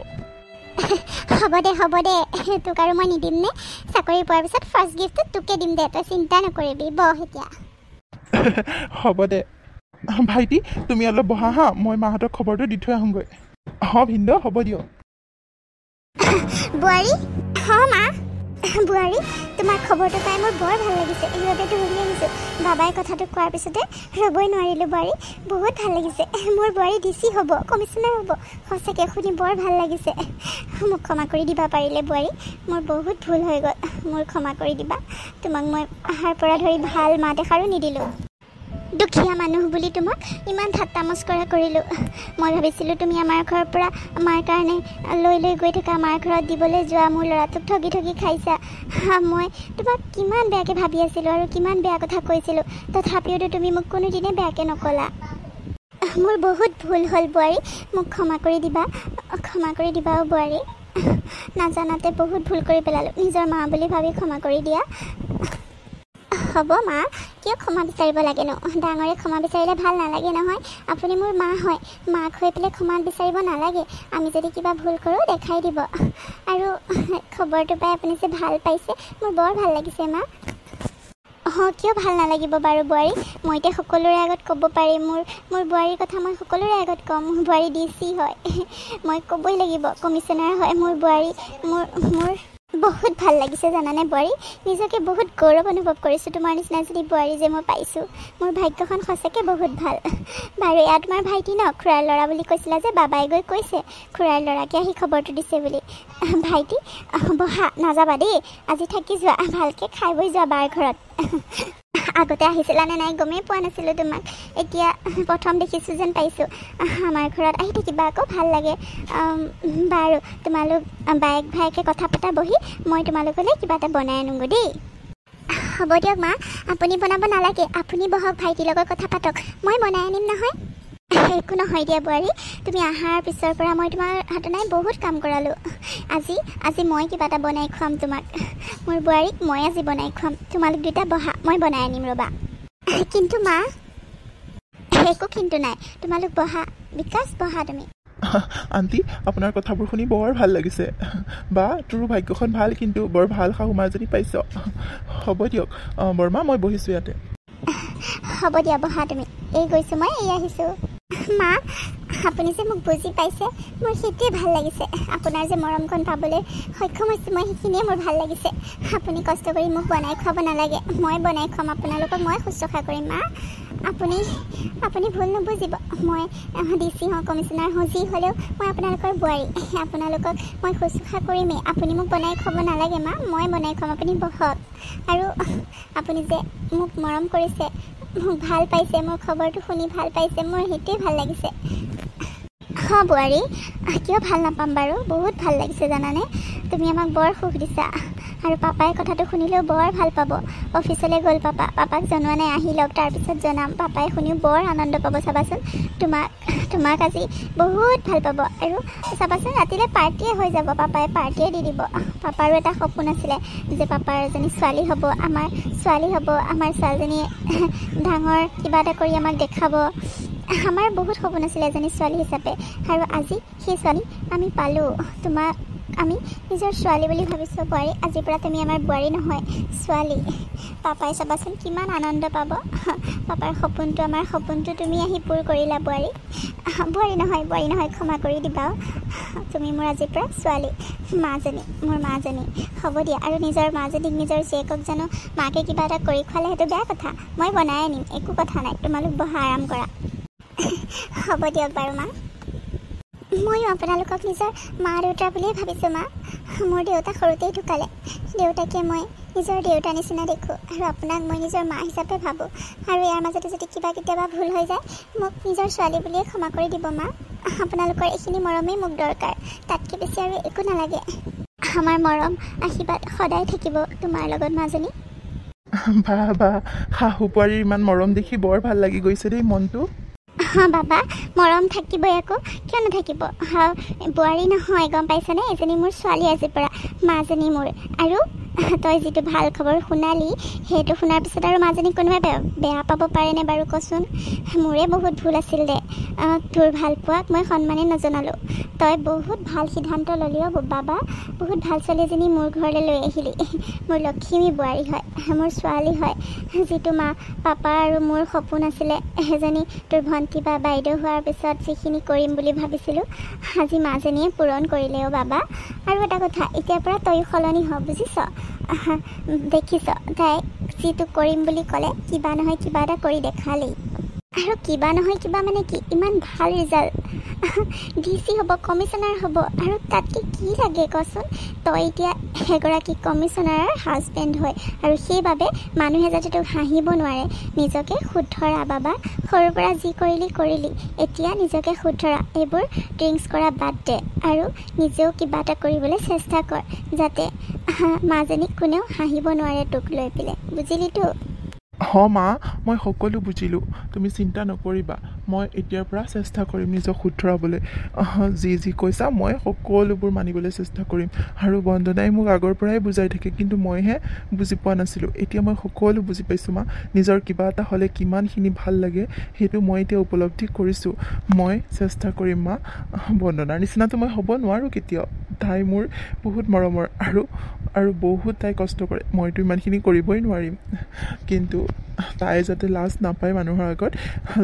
হ'ব দে, তোক আৰু মই নিদিম নে, চাকৰি পোৱাৰ পিছত ফাৰ্ষ্ট গিফ্টটো তোকে দিম দে, তই চিন্তা নকৰিবি, এতিয়া। হ'ব দে ভাইটি, তুমি অলপ বহা হা, মই মাহঁতক খবৰটো দি থৈ আহোঁগৈ। ভিনদেউ হ'ব দিয়ক। বোৱাৰী, মা বোৱাৰী, তোমাৰ খবৰটো পাই মোৰ বৰ ভাল লাগিছে, এইবাবে দৌৰি আহিছোঁ। বাবাই কথাটো কোৱাৰ পিছতে ৰ'বই নোৱাৰিলোঁ বোৱাৰী, বহুত ভাল লাগিছে। মোৰ বোৱাৰী DC হ'ব, কমিশ্যনাৰ হ'ব, সঁচাকৈ শুনি বৰ ভাল লাগিছে। মোক ক্ষমা কৰি দিবা পাৰিলে বোৱাৰী, মোৰ বহুত ভুল হৈ গ'ল, মোৰ ক্ষমা কৰি দিবা। তোমাক মই আহাৰ পৰা ধৰি ভাল মাত এষাৰো নিদিলোঁ, দুখীয়া মানুহ বুলি তোমাক ইমান ঠাট্টা মস্কৰা কৰিলোঁ। মই ভাবিছিলোঁ তুমি আমাৰ ঘৰৰ পৰা আমাৰ কাৰণে লৈ গৈ থকা, আমাৰ ঘৰত দিবলৈ যোৱা, মোৰ ল'ৰাটোক ঠগি খাইছা। মই তোমাক কিমান বেয়াকৈ ভাবি আছিলোঁ আৰু কিমান বেয়া কথা কৈছিলোঁ, তথাপিওতো তুমি মোক কোনোদিনে বেয়াকৈ নকলা। মোৰ বহুত ভুল হ'ল বোৱাৰী, মোক ক্ষমা কৰি দিবা অ' বোৱাৰী। নাজানাতে বহুত ভুল কৰি পেলালোঁ, নিজৰ মা বুলি ভাবি ক্ষমা কৰি দিয়া। হ'ব মা, কিয় ক্ষমা বিচাৰিব লাগেনো, ডাঙৰে ক্ষমা বিচাৰিলে ভাল নালাগে নহয়। আপুনি মোৰ মা হয়, মাক হৈ পেলাই ক্ষমা বিচাৰিব নালাগে। আমি যদি কিবা ভুল কৰোঁ দেখাই দিব। আৰু খবৰটো পাই আপুনি যে ভাল পাইছে, মোৰ বৰ ভাল লাগিছে মা। কিয় ভাল নালাগিব বাৰু বোৱাৰী, মই এতিয়া সকলোৰে আগত ক'ব পাৰি, মোৰ বোৱাৰীৰ কথা মই সকলোৰে আগত ক'ম। মোৰ বোৱাৰী DC হয়, মই ক'বই লাগিব, কমিশ্যনাৰ হয় মোৰ বোৱাৰী। মোৰ বহুত ভাল লাগিছে জানানে বোৱাৰী, নিজকে বহুত গৌৰৱ অনুভৱ কৰিছোঁ, তোমাৰ নিচিনা যদি বোৱাৰী যে মই পাইছোঁ। মোৰ ভাগ্যখন সঁচাকৈ বহুত ভাল। বাৰু এয়া তোমাৰ ভাইটি ন, খুৰাৰ ল'ৰা বুলি কৈছিলা যে, বাবাই গৈ কৈছে খুৰাৰ ল'ৰাকে আহি খবৰটো দিছে বুলি। ভাইটি বহা, নাযাবা দেই, আজি থাকি যোৱা, ভালকৈ খাই বৈ যোৱা বাৰ ঘৰত। আগতে আহিছিলানে নাই গমেই পোৱা নাছিলোঁ তোমাক, এতিয়া প্ৰথম দেখিছোঁ যেন পাইছোঁ। আমাৰ ঘৰত আহি থাকিবা আকৌ, ভাল লাগে। বাৰু তোমালোক ভায়েকে কথা পতা বহি, মই তোমালোকলৈ কিবা এটা বনাই আনোগৈ দেই। হ'ব দিয়ক মা, আপুনি বনাব নালাগে, আপুনি বহক, ভাইটিৰ লগত কথা পাতক, মই বনাই আনিম নহয়। একো নহয় দিয়া বোৱাৰী, তুমি অহাৰ পিছৰ পৰা মই তোমাৰ হাতনাই বহুত কাম কৰালোঁ। আজি মই কিবা এটা বনাই খুৱাম তোমাক। মোৰ বোৱাৰীক মই আজি বনাই খুৱাম, তোমালোক দুটা বহা, মই বনাই আনিম ৰ'বা। কিন্তু মা, একো কিন্তু নাই, তোমালোক বহা, বিকাশ বহা তুমি। আণ্টি, আপোনাৰ কথাবোৰ শুনি বৰ ভাল লাগিছে। বা তোৰো ভাগ্যখন ভাল, কিন্তু বৰ ভাল শাহুমা এজনী পাইছ। হ'ব দিয়ক বৰমা, মই বহিছোঁ ইয়াতে। হ'ব দিয়া, বহা তুমি। এই গৈছোঁ মই, এই আহিছোঁ। মা, আপুনি যে মোক বুজি পাইছে, মোৰ সেইটোৱে ভাল লাগিছে। আপোনাৰ যে মৰমকণ পাবলৈ সক্ষম হৈছোঁ মই, সেইখিনিয়ে মোৰ ভাল লাগিছে। আপুনি কষ্ট কৰি মোক বনাই খুৱাব নালাগে, মই বনাই খুৱাম আপোনালোকক, মই শুশ্ৰূষা কৰিম। মা, আপুনি ভুল নুবুজিব, মই DC হওঁ, কমিশ্যনাৰ হওঁ, যি হ'লেও মই আপোনালোকৰ বোৱাৰী, আপোনালোকক মই শুশ্ৰূষা কৰিমেই। আপুনি মোক বনাই খুৱাব নালাগে মা, মই বনাই খুৱাম, আপুনি বহক। আৰু আপুনি যে মোক মৰম কৰিছে, মোক ভাল পাইছে, মোৰ খবৰটো শুনি ভাল পাইছে, মোৰ সেইটোৱে ভাল লাগিছে। বোৱাৰী, কিয় ভাল নাপাম বাৰু, বহুত ভাল লাগিছে জানানে, তুমি আমাক বৰ সুখ দিছা। আৰু পাপাই কথাটো শুনিলেও বৰ ভাল পাব। অফিচলৈ গ'ল পাপাক জনোৱা নাই, আহি লওক, তাৰপিছত জনাম। পাপাই শুনিও বৰ আনন্দ পাব চাবাচোন, তোমাক আজি বহুত ভাল পাব। আৰু চাবাচোন, ৰাতিলৈ পাৰ্টিয়ে হৈ যাব, পাপাই পাৰ্টিয়ে দি দিব। পাপাৰো এটা সপোন আছিলে যে পাপাৰ এজনী ছোৱালী হ'ব, আমাৰ ছোৱালীজনীয়ে ডাঙৰ কিবা এটা কৰি আমাক দেখাব। আমাৰ বহুত সপোন আছিলে এজনী ছোৱালী হিচাপে, আৰু আজি সেই ছোৱালী আমি পালোঁ। তোমাক আমি নিজৰ ছোৱালী বুলি ভাবিছোঁ বোৱাৰী। আজিৰ পৰা তুমি আমাৰ বোৱাৰী নহয়, ছোৱালী। পাপাই চাবাচোন কিমান আনন্দ পাব। পাপাৰ সপোনটো, আমাৰ সপোনটো তুমি আহি পূৰ কৰিলা বোৱাৰী। বোৱাৰী নহয়, ক্ষমা কৰি দিবা। তুমি মোৰ আজিৰ পৰা ছোৱালী, মাজনী, মোৰ মাজনী। হ'ব দিয়া। আৰু নিজৰ মাজনীক, নিজৰ জীয়েকক জানো মাকে কিবা এটা কৰি খোৱালে সেইটো বেয়া কথা? মই বনাই আনিম, একো কথা নাই, তোমালোক বহা, আৰাম কৰা। হ'ব দিয়ক বাৰু মা। ময়ো আপোনালোকক নিজৰ মা দেউতা বুলিয়ে ভাবিছোঁ মা। মোৰ দেউতা সৰুতেই ঢুকালে। দেউতাকে মই নিজৰ দেউতা নিচিনা দেখোঁ, আৰু আপোনাক মই নিজৰ মা হিচাপে ভাবোঁ। আৰু ইয়াৰ মাজতে যদি কিবা কেতিয়াবা ভুল হৈ যায়, মোক নিজৰ ছোৱালী বুলিয়ে ক্ষমা কৰি দিব মা। আপোনালোকৰ এইখিনি মৰমেই মোক দৰকাৰ, তাতকৈ বেছি আৰু একো নালাগে। আমাৰ মৰম আশীৰ্বাদ সদায় থাকিব তোমাৰ লগত মাজনী। বা শাহু বোৱাৰীৰ ইমান মৰম দেখি বৰ ভাল লাগি গৈছে দেই মনটো। বাবা, মৰম থাকিবই আকৌ, কিয় নাথাকিব? বোৱাৰী নহয়, গম পাইছানে? এজনী মোৰ ছোৱালী আজিৰ পৰা, মাজনী মোৰ। আৰু তই যিটো ভাল খবৰ শুনালি, সেইটো শুনাৰ পিছত আৰু মাজনী কোনোবাই বেয়া পাব পাৰেনে বাৰু কচোন? মোৰে বহুত ভুল আছিল দে। তোৰ ভাল পোৱাক মই সন্মানে নজনালোঁ। তই বহুত ভাল সিদ্ধান্ত ল'লি বাবা। বহুত ভাল ছোৱালী এজনী মোৰ ঘৰলৈ লৈ আহিলি। মোৰ লক্ষ্মী বোৱাৰী হয়, মোৰ ছোৱালী হয়। যিটো মা পাপা আৰু মোৰ সপোন আছিলে, এজনী তোৰ ভণ্টি বা বাইদেউ হোৱাৰ পিছত যিখিনি কৰিম বুলি ভাবিছিলোঁ, আজি মাজনীয়ে পূৰণ কৰিলে বাবা। আৰু এটা কথা, এতিয়াৰ পৰা তয়ো সলনি হ, বুজিছ? দেখিছ, তাই যিটো কৰিম বুলি ক'লে কিবা নহয় কিবা এটা কৰি দেখালি। আৰু কিবা নহয় কিবা মানে কি, ইমান ভাল ৰিজাল্ট। DC হ'ব, কমিশ্যনাৰ হ'ব, আৰু তাতকৈ কি লাগে কচোন? তই এতিয়া এগৰাকী কমিশ্যনাৰৰ হাজবেণ্ড হয়, আৰু সেইবাবে মানুহে যাতে তোক হাঁহিব নোৱাৰে। নিজকে শুধৰা বাবা। সৰুৰ পৰা যি কৰিলি, এতিয়া নিজকে শুধৰা। এইবোৰ ড্ৰিংকছ কৰা বাদ দে, আৰু নিজেও কিবা এটা কৰিবলৈ চেষ্টা কৰ, যাতে মাজনীক কোনেও হাঁহিব নোৱাৰে তোক লৈ পেলাই, বুজিলিতো? মা, মই সকলো বুজিলোঁ, তুমি চিন্তা নকৰিবা। মই এতিয়াৰ পৰা চেষ্টা কৰিম নিজক শুধৰাবলৈ। যি কৈছা মই সকলোবোৰ মানিবলৈ চেষ্টা কৰিম। আৰু বন্দনাই মোক আগৰ পৰাই বুজাই থাকে, কিন্তু মইহে বুজি পোৱা নাছিলোঁ। এতিয়া মই সকলো বুজি পাইছোঁ মা। নিজৰ কিবা এটা হ'লে কিমানখিনি ভাল লাগে, সেইটো মই এতিয়া উপলব্ধি কৰিছোঁ। মই চেষ্টা কৰিম মা। বন্দনাৰ নিচিনাটো মই হ'ব নোৱাৰোঁ কেতিয়াও। তাই মোৰ বহুত মৰমৰ, আৰু বহুত তাই কষ্ট কৰে। মইতো ইমানখিনি কৰিবই নোৱাৰিম, কিন্তু তাই যাতে লাজ নাপায় মানুহৰ আগত,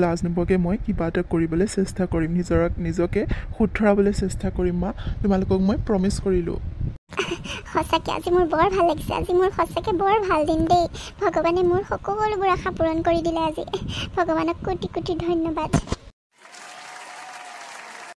লাজ নোপোৱাকৈ মই কিবা এটা কৰিবলৈ চেষ্টা কৰিম। নিজকে শুধৰাবলৈ চেষ্টা কৰিম মা। তোমালোকক মই প্ৰমিছ কৰিলোঁ। সঁচাকৈ আজি মোৰ বৰ ভাল লাগিছে। আজি মোৰ সঁচাকৈ বৰ ভাল দিন দেই। ভগৱানে মোৰ সকলোবোৰ আশা পূৰণ কৰি দিলে আজি। ভগৱানক কোটি কোটি ধন্যবাদ।